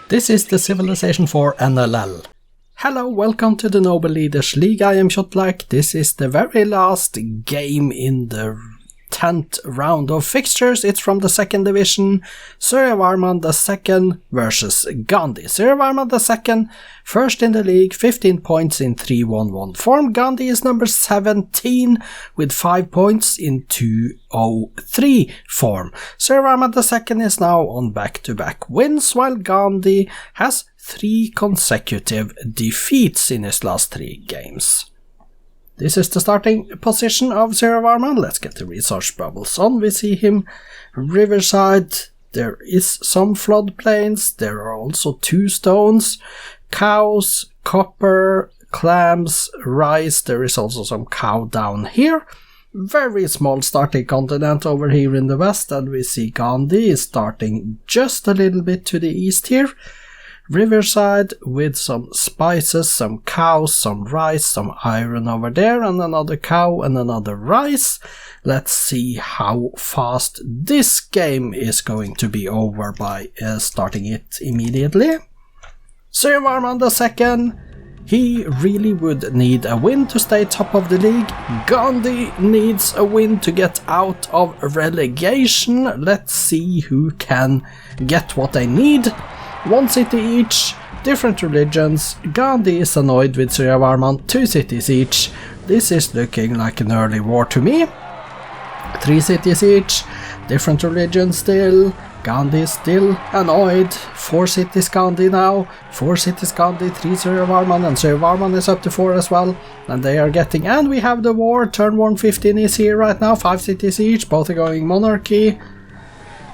This is the Civilization 4 NLL. Hello, welcome to the Noble Leaders League. I am Kjotleik. This is the very last game in the 10th round of fixtures. It's from the 2nd division. Suryavarman II versus Gandhi. Suryavarman II, first in the league, 15 points in 3-1-1 form. Gandhi is number 17 with 5 points in 2-0-3 form. Suryavarman II is now on back-to-back wins, while Gandhi has 3 consecutive defeats in his last 3 games. This is the starting position of Suryavarman. Let's get the resource bubbles on. We see him riverside. There is some floodplains. There are also 2 stones, cows, copper, clams, rice. There is also some cow down here. Very small starting continent over here in the west, and we see Gandhi is starting just a little bit to the east here. Riverside with some spices, some cows, some rice, some iron over there, and another cow and another rice. Let's see how fast this game is going to be over by starting it immediately. Suryavarman II, he really would need a win to stay top of the league. Gandhi needs a win to get out of relegation. Let's see who can get what they need. 1 city each, different religions. Gandhi is annoyed with Suryavarman, 2 cities each. This is looking like an early war to me. 3 cities each, different religions still. Gandhi is still annoyed. 4 cities Gandhi now. 4 cities Gandhi, 3 Suryavarman, and Suryavarman is up to 4 as well. And they are getting, and we have the war. Turn 115 is here right now, 5 cities each, both are going monarchy.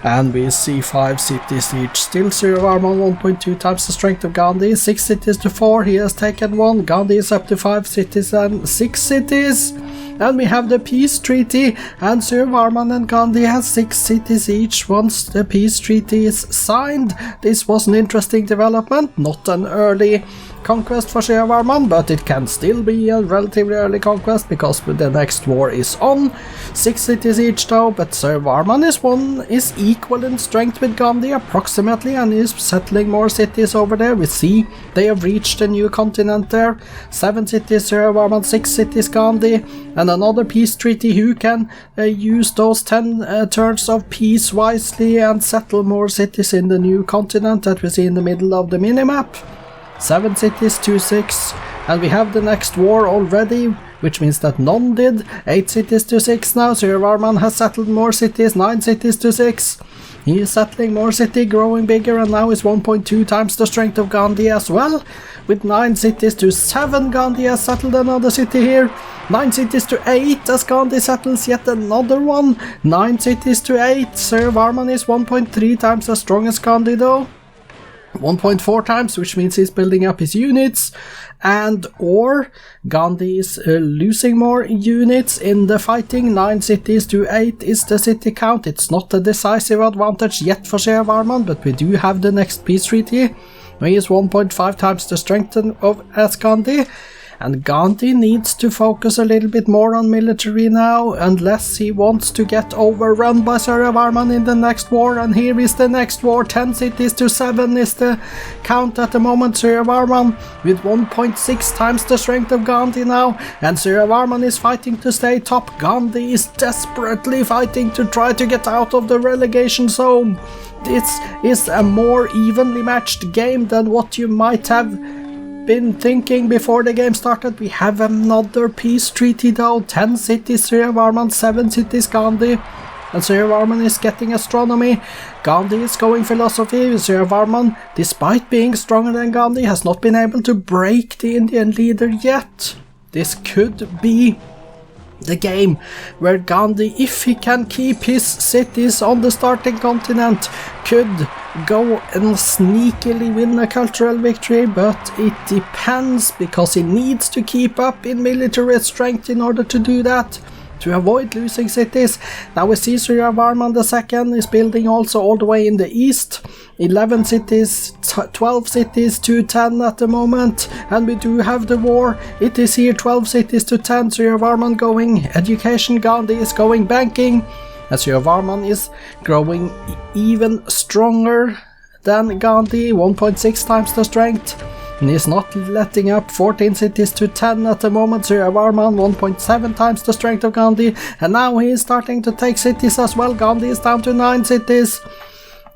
And we see 5 cities each. Still Suryavarman 1.2 times the strength of Gandhi. 6 cities to 4. He has taken 1. Gandhi is up to 5 cities and 6 cities. And we have the peace treaty. And Suryavarman and Gandhi has 6 cities each once the peace treaty is signed. This was an interesting development. Not an early conquest for Suryavarman, but it can still be a relatively early conquest because the next war is on. 6 cities each though, but Suryavarman is equal in strength with Gandhi approximately, and is settling more cities over there. We see they have reached a new continent there. 7 cities Suryavarman, 6 cities Gandhi, and another peace treaty. Who can use those 10 turns of peace wisely and settle more cities in the new continent that we see in the middle of the minimap? 7 cities to 6, and we have the next war already, which means that none did. 8 cities to 6 now. Suryavarman has settled more cities, 9 cities to 6. He is settling more city, growing bigger, and now is 1.2 times the strength of Gandhi as well. With 9 cities to 7, Gandhi has settled another city here. 9 cities to 8 as Gandhi settles yet another one. 9 cities to 8. Suryavarman is 1.3 times as strong as Gandhi though. 1.4 times, which means he's building up his units, or Gandhi is losing more units in the fighting. 9 cities to 8 is the city count. It's not a decisive advantage yet for Suryavarman, but we do have the next peace treaty. He is 1.5 times the strength of as Gandhi. And Gandhi needs to focus a little bit more on military now, unless he wants to get overrun by Suryavarman in the next war. And here is the next war. 10 cities to 7 is the count at the moment. Suryavarman with 1.6 times the strength of Gandhi now. And Suryavarman is fighting to stay top. Gandhi is desperately fighting to try to get out of the relegation zone. This is a more evenly matched game than what you might have been thinking before the game started. We have another peace treaty though. 10 cities Suryavarman, 7 cities Gandhi, and Suryavarman is getting astronomy. Gandhi is going philosophy. Suryavarman, despite being stronger than Gandhi, has not been able to break the Indian leader yet. This could be the game where Gandhi, if he can keep his cities on the starting continent, could go and sneakily win a cultural victory, but it depends because he needs to keep up in military strength in order to do that, to avoid losing cities. Now we see Suryavarman II is building also all the way in the east. 11 cities, 12 cities to 10 at the moment, and we do have the war. It is here 12 cities to 10. Suryavarman going education, Gandhi is going banking, and Suryavarman is growing even stronger than Gandhi, 1.6 times the strength. And he's not letting up, 14 cities to 10 at the moment. Suryavarman 1.7 times the strength of Gandhi, and now he is starting to take cities as well. Gandhi is down to 9 cities.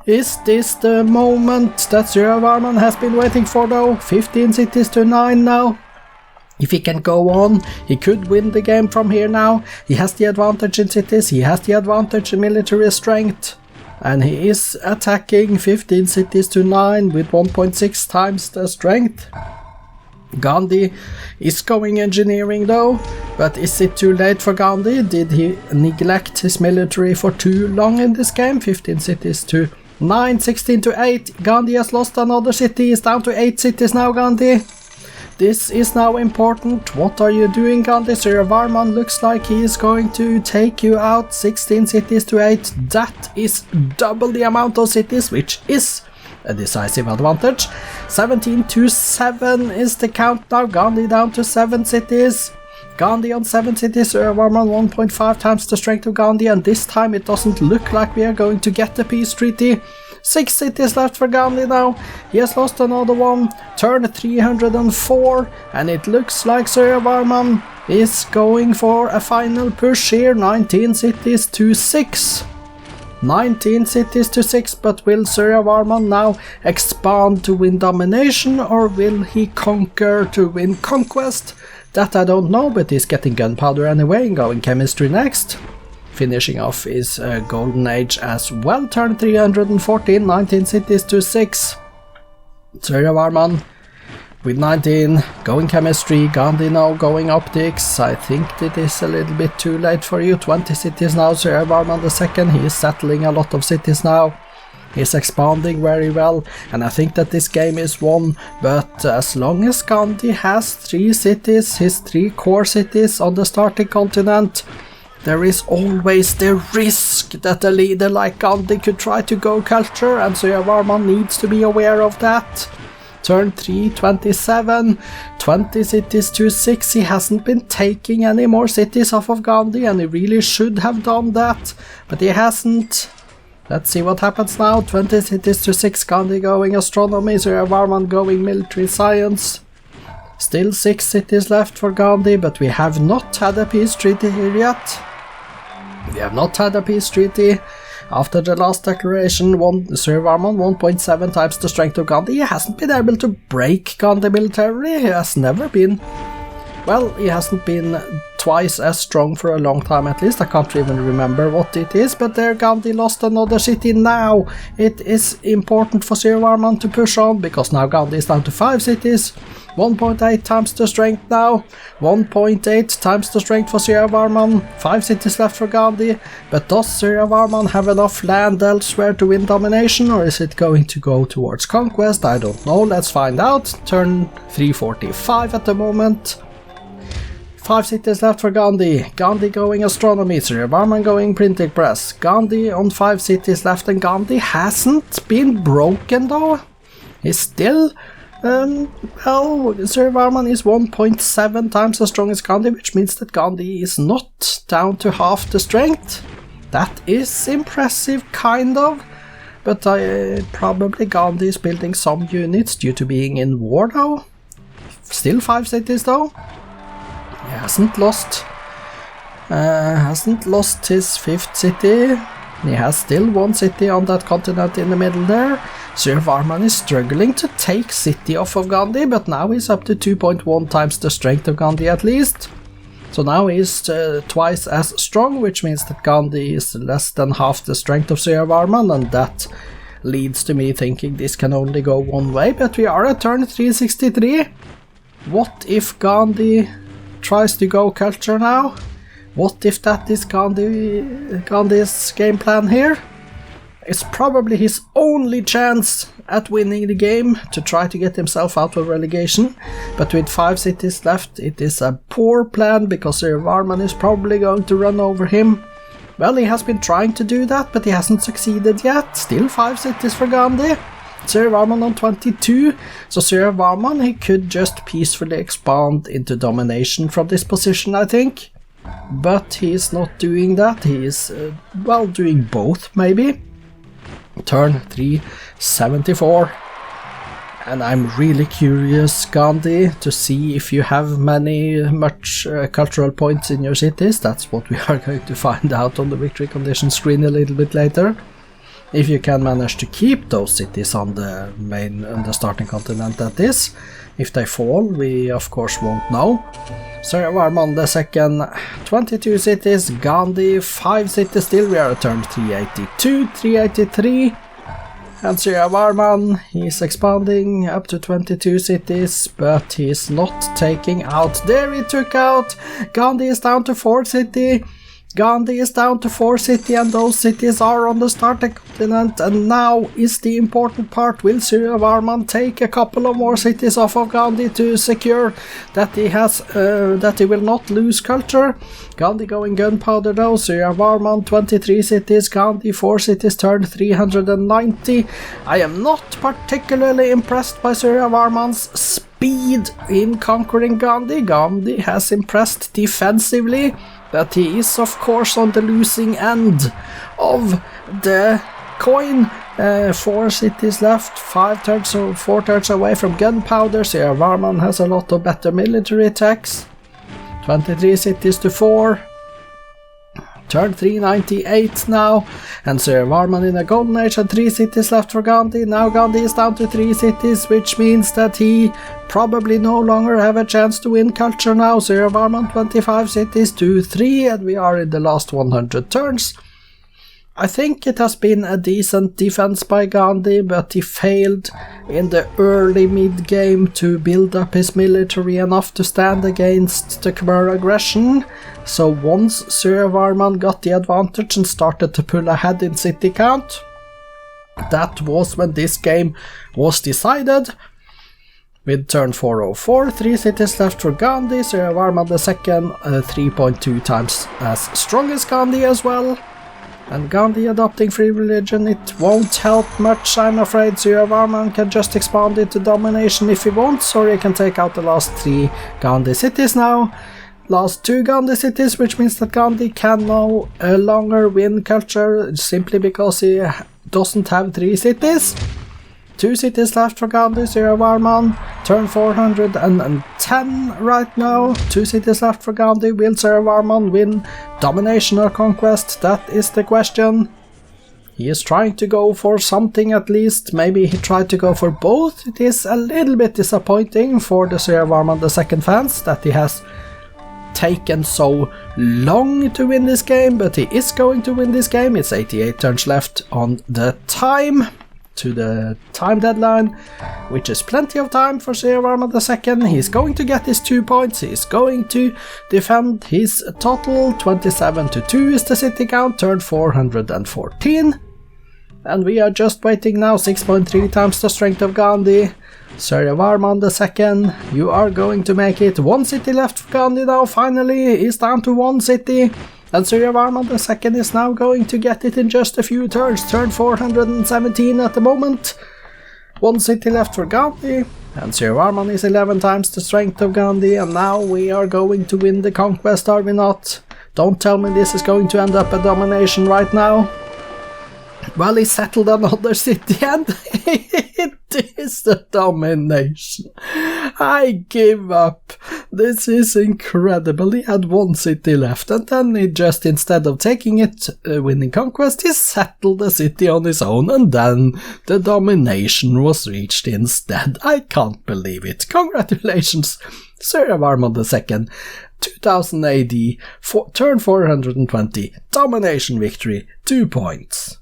Is this the moment that Suryavarman has been waiting for though? 15 cities to 9 now. If he can go on, he could win the game from here now. He has the advantage in cities, he has the advantage in military strength. And he is attacking 15 cities to 9 with 1.6 times the strength. Gandhi is going engineering though, but is it too late for Gandhi? Did he neglect his military for too long in this game? 15 cities to 9, 16 to 8. Gandhi has lost another city, he's down to 8 cities now, Gandhi. This is now important. What are you doing, Gandhi? Suryavarman looks like he is going to take you out. 16 cities to 8. That is double the amount of cities, which is a decisive advantage. 17 to 7 is the count now. Gandhi down to 7 cities. Gandhi on 7 cities. Suryavarman 1.5 times the strength of Gandhi, and this time it doesn't look like we are going to get the peace treaty. 6 cities left for Gandhi now. He has lost another one. Turn 304, and it looks like Suryavarman is going for a final push here. 19 cities to 6. 19 cities to 6, but will Suryavarman now expand to win domination, or will he conquer to win conquest? That I don't know, but he's getting gunpowder anyway and going chemistry next. Finishing off is Golden Age as well. Turn 314, 19 cities to 6. Suryavarman with 19, going chemistry. Gandhi now going optics. I think it is a little bit too late for you. 20 cities now. Suryavarman the second. He is settling a lot of cities now. He's expanding very well, and I think that this game is won, but as long as Gandhi has 3 cities, his 3 core cities on the starting continent, there is always the risk that a leader like Gandhi could try to go culture, and Suryavarman needs to be aware of that. Turn 327, 20 cities to 6. He hasn't been taking any more cities off of Gandhi, and he really should have done that, but he hasn't. Let's see what happens now. 20 cities to 6. Gandhi going astronomy, Suryavarman going military science. Still 6 cities left for Gandhi, but we have not had a peace treaty here yet. We have not had a peace treaty. After the last declaration, Suryavarman 1.7 times the strength of Gandhi. He hasn't been able to break Gandhi militarily. He has never been... Well, he hasn't been twice as strong for a long time at least. I can't even remember what it is, but there Gandhi lost another city now. It is important for Suryavarman to push on, because now Gandhi is down to 5 cities. 1.8 times the strength now. 1.8 times the strength for Suryavarman. 5 cities left for Gandhi. But does Suryavarman have enough land elsewhere to win domination, or is it going to go towards conquest? I don't know. Let's find out. Turn 345 at the moment. 5 cities left for Gandhi. Gandhi going astronomy, Suryavarman going printing press. Gandhi on 5 cities left, and Gandhi hasn't been broken though. He's still... Suryavarman is 1.7 times as strong as Gandhi, which means that Gandhi is not down to half the strength. That is impressive, kind of. But probably Gandhi is building some units due to being in war now. Still 5 cities though. He hasn't lost his 5th city. He has still 1 city on that continent in the middle there. Suryavarman is struggling to take city off of Gandhi, but now he's up to 2.1 times the strength of Gandhi at least. So now he's twice as strong, which means that Gandhi is less than half the strength of Suryavarman, and that leads to me thinking this can only go one way, but we are at turn 363. What if Gandhi tries to go culture now? What if that is Gandhi's game plan here? It's probably his only chance at winning the game to try to get himself out of relegation, but with 5 cities left it is a poor plan, because Suryavarman is probably going to run over him. Well, he has been trying to do that, but he hasn't succeeded yet. Still 5 cities for Gandhi. Suryavarman on 22, so Suryavarman, he could just peacefully expand into domination from this position, I think. But he is not doing that. He is, well, doing both, maybe. turn 374. And I'm really curious, Gandhi, to see if you have much cultural points in your cities. That's what we are going to find out on the victory condition screen a little bit later. If you can manage to keep those cities on the starting continent, that is. If they fall, we of course won't know. Suryavarman II, 22 cities, Gandhi, 5 cities still, we are at turn 382, 383. And Suryavarman, he's expanding up to 22 cities, but he's not taking out. There he took out. Gandhi is down to 4 cities. Gandhi is down to 4 cities, and those cities are on the starting continent. And now is the important part. Will Suryavarman take a couple of more cities off of Gandhi to secure that he will not lose culture? Gandhi going gunpowder though. Suryavarman 23 cities, Gandhi 4 cities, turn 390. I am not particularly impressed by Suryavarman's speed in conquering Gandhi. Gandhi has impressed defensively, but he is of course on the losing end of the coin. 4 cities left, 4 turns away from gunpowder. Suryavarman has a lot of better military attacks. 23 cities to 4. Turn 398 now, and Suryavarman in a golden age had 3 cities left for Gandhi. Now Gandhi is down to 3 cities, which means that he probably no longer have a chance to win culture now. Suryavarman 25 cities to 3, and we are in the last 100 turns. I think it has been a decent defense by Gandhi, but he failed in the early mid-game to build up his military enough to stand against the Khmer aggression. So once Suryavarman got the advantage and started to pull ahead in city count, that was when this game was decided. With turn 404, 3 cities left for Gandhi. Suryavarman II, 3.2 times as strong as Gandhi as well. And Gandhi adopting free religion, it won't help much, I'm afraid. Suryavarman can just expand into domination if he wants, or he can take out the last 3 Gandhi cities now. Last 2 Gandhi cities, which means that Gandhi can no longer win culture simply because he doesn't have 3 cities. 2 cities left for Gandhi. Suryavarman, turn 410 right now. 2 cities left for Gandhi. Will Suryavarman win domination or conquest? That is the question. He is trying to go for something at least. Maybe he tried to go for both. It is a little bit disappointing for the Suryavarman II fans that he has taken so long to win this game, but he is going to win this game. It's 88 turns left on the time to the time deadline, which is plenty of time for Suryavarman II. He's going to get his 2 points. He's going to defend his total. 27 to 2 is the city count, turn 414. And we are just waiting now, 6.3 times the strength of Gandhi. Suryavarman II, you are going to make it. 1 city left for Gandhi now, finally. He's down to 1 city. And Suryavarman II is now going to get it in just a few turns. Turn 417 at the moment. 1 city left for Gandhi. And Suryavarman is 11 times the strength of Gandhi. And now we are going to win the conquest, are we not? Don't tell me this is going to end up a domination right now. Well, he settled another city and it is the domination. I give up. This is incredible. He had 1 city left and then he just, instead of taking it, winning conquest, he settled the city on his own and then the domination was reached instead. I can't believe it. Congratulations, Suryavarman II. 2000 AD, turn 420, domination victory, 2 points.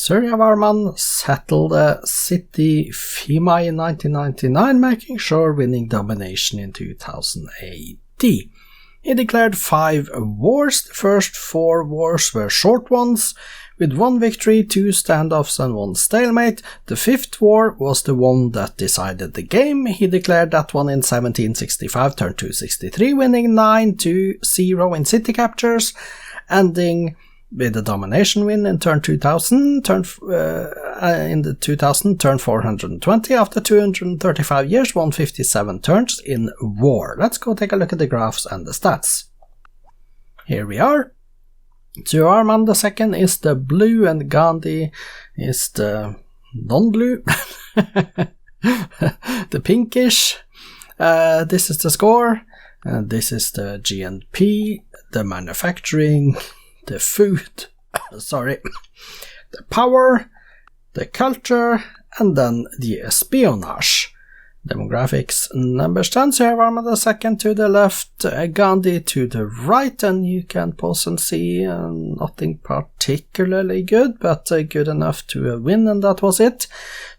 Suryavarman settled the city Phimai in 1999, making sure winning domination in 2000 AD. He declared 5 wars. The first 4 wars were short ones, with 1 victory, 2 standoffs and 1 stalemate. The 5th war was the one that decided the game. He declared that one in 1765, turn 263, winning 9-0 in city captures, ending with a domination win in turn 2000, turn 420 after 235 years, 157 turns in war. Let's go take a look at the graphs and the stats. Here we are. Suryavarman II is the blue and Gandhi is the non-blue, the pinkish. This is the score, and this is the GNP, the manufacturing, the food, the power, the culture, and then the espionage. Demographics numbers 10, Suryavarman II to the left, Gandhi to the right, and you can pause and see nothing particularly good, but good enough to win, and that was it.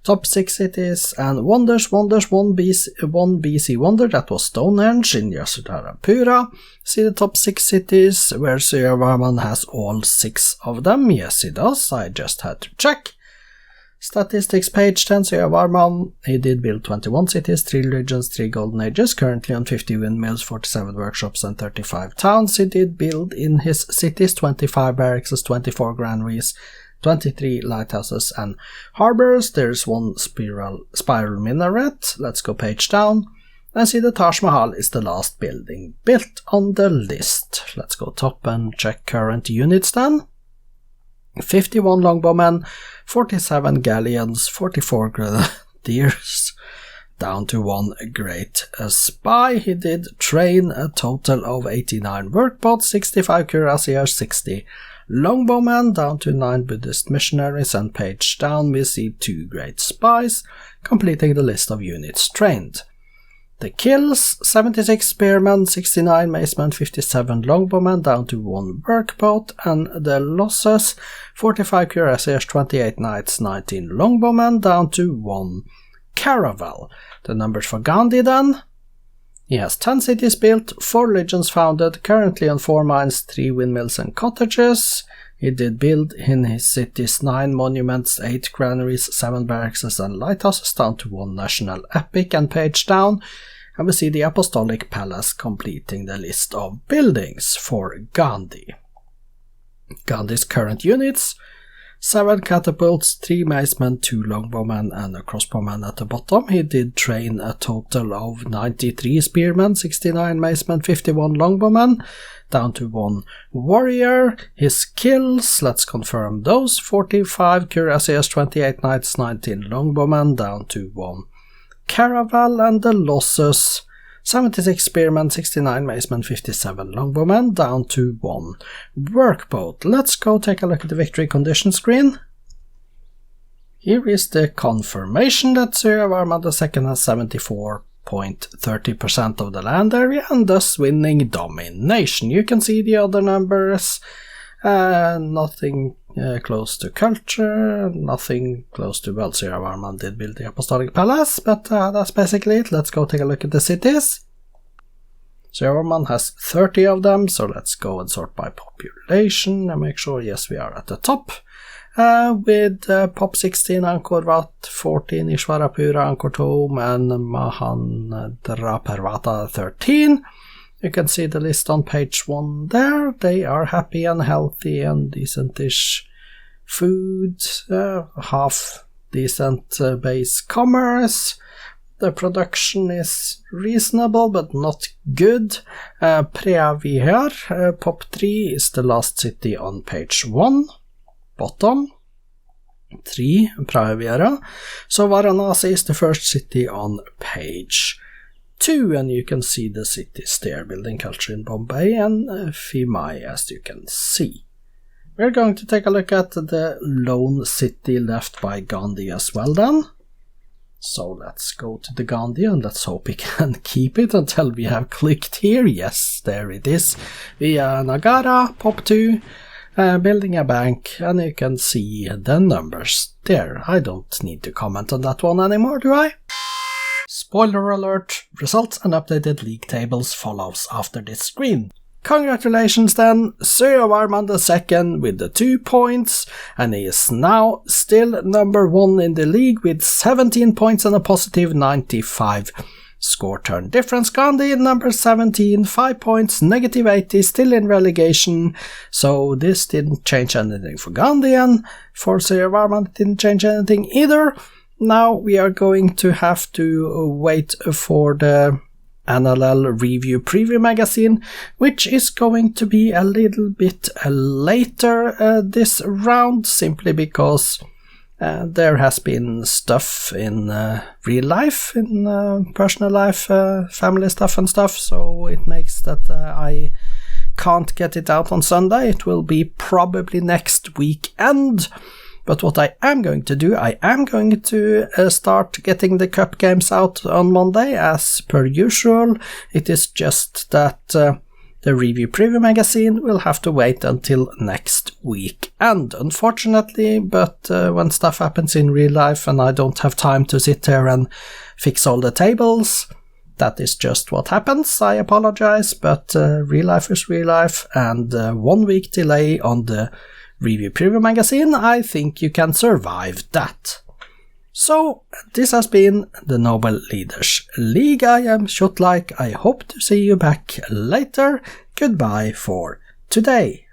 Top 6 cities and wonders, 1 BC wonder, that was Stonehenge in Yasodharapura. See the top 6 cities, where Suryavarman has all 6 of them. Yes, he does, I just had to check. Statistics page 10, Suryavarman, he did build 21 cities, 3 religions, 3 golden ages, currently on 50 windmills, 47 workshops and 35 towns. He did build in his cities 25 barracks, 24 granaries, 23 lighthouses and harbors. There's 1 spiral minaret. Let's go page down and see the Taj Mahal is the last building built on the list. Let's go top and check current units then. 51 longbowmen, 47 galleons, 44 grenadiers, down to 1 great spy. He did train a total of 89 workboats, 65 cuirassiers, 60 longbowmen, down to 9 Buddhist missionaries, and page down we see 2 great spies, completing the list of units trained. The kills, 76 spearmen, 69 macemen, 57 longbowmen, down to 1 workboat, and the losses, 45 cuirassiers, 28 knights, 19 longbowmen, down to 1 caravel. The numbers for Gandhi then. He has 10 cities built, 4 religions founded, currently on 4 mines, 3 windmills and cottages. He did build in his cities 9 monuments, 8 granaries, 7 barracks and lighthouses, down to 1 national epic, and page down. And we see the Apostolic Palace completing the list of buildings for Gandhi. Gandhi's current units, 7 catapults, 3 macemen, 2 longbowmen and a crossbowman at the bottom. He did train a total of 93 spearmen, 69 macemen, 51 longbowmen, down to 1 warrior. His kills, let's confirm those, 45 cuirassiers, 28 knights, 19 longbowmen, down to 1 caravel, and the losses, 76 spearmen, 69 macemen, 57 longbowmen, down to 1 workboat. Let's go take a look at the victory condition screen. Here is the confirmation that Suryavarman II has 74.30% of the land area and thus winning domination. You can see the other numbers, nothing close to culture, nothing close to, well, Suryavarman did build the Apostolic Palace, but that's basically it. Let's go take a look at the cities. Suryavarman has 30 of them, so let's go and sort by population and make sure, yes, we are at the top. With Pop 16, Angkor Wat, 14, Ishwarapura, Angkor Thom, and Mahendraparvata 13. You can see the list on page 1 there. They are happy and healthy and decent-ish food, half decent base commerce. The production is reasonable but not good. Preavihar, Pop 3 is the last city on page 1, bottom. 3, Preavihara. So Varanasi is the first city on page 2, and you can see the cities there, building culture in Bombay and Phimai, as you can see. We're going to take a look at the lone city left by Gandhi as well then. So let's go to the Gandhi and let's hope we can keep it until we have clicked here. Yes, there it is. Via Nagara, Pop 2. building a bank, and you can see the numbers there. I don't need to comment on that one anymore, do I? Spoiler alert, results and updated league tables follows after this screen. Congratulations then, Suryavarman II with the 2 points, and he is now still number 1 in the league with 17 points and a positive 95 score turn difference. Gandhi number 17, 5 points, negative 80, still in relegation, so this didn't change anything for Gandhi, and for Suryavarman it didn't change anything either. Now we are going to have to wait for the NLL review preview magazine, which is going to be a little bit later this round, simply because there has been stuff in real life, in personal life, family stuff and stuff, so it makes that I can't get it out on Sunday. It will be probably next weekend. But what I am going to do, I am going to start getting the cup games out on Monday as per usual. It is just that the review preview magazine will have to wait until next week. And unfortunately, but when stuff happens in real life and I don't have time to sit there and fix all the tables, that is just what happens. I apologize, but real life is real life, and 1 week delay on the review preview magazine, I think you can survive that. So, this has been the Noble Leaders League. I am Kjotleik. I hope to see you back later. Goodbye for today.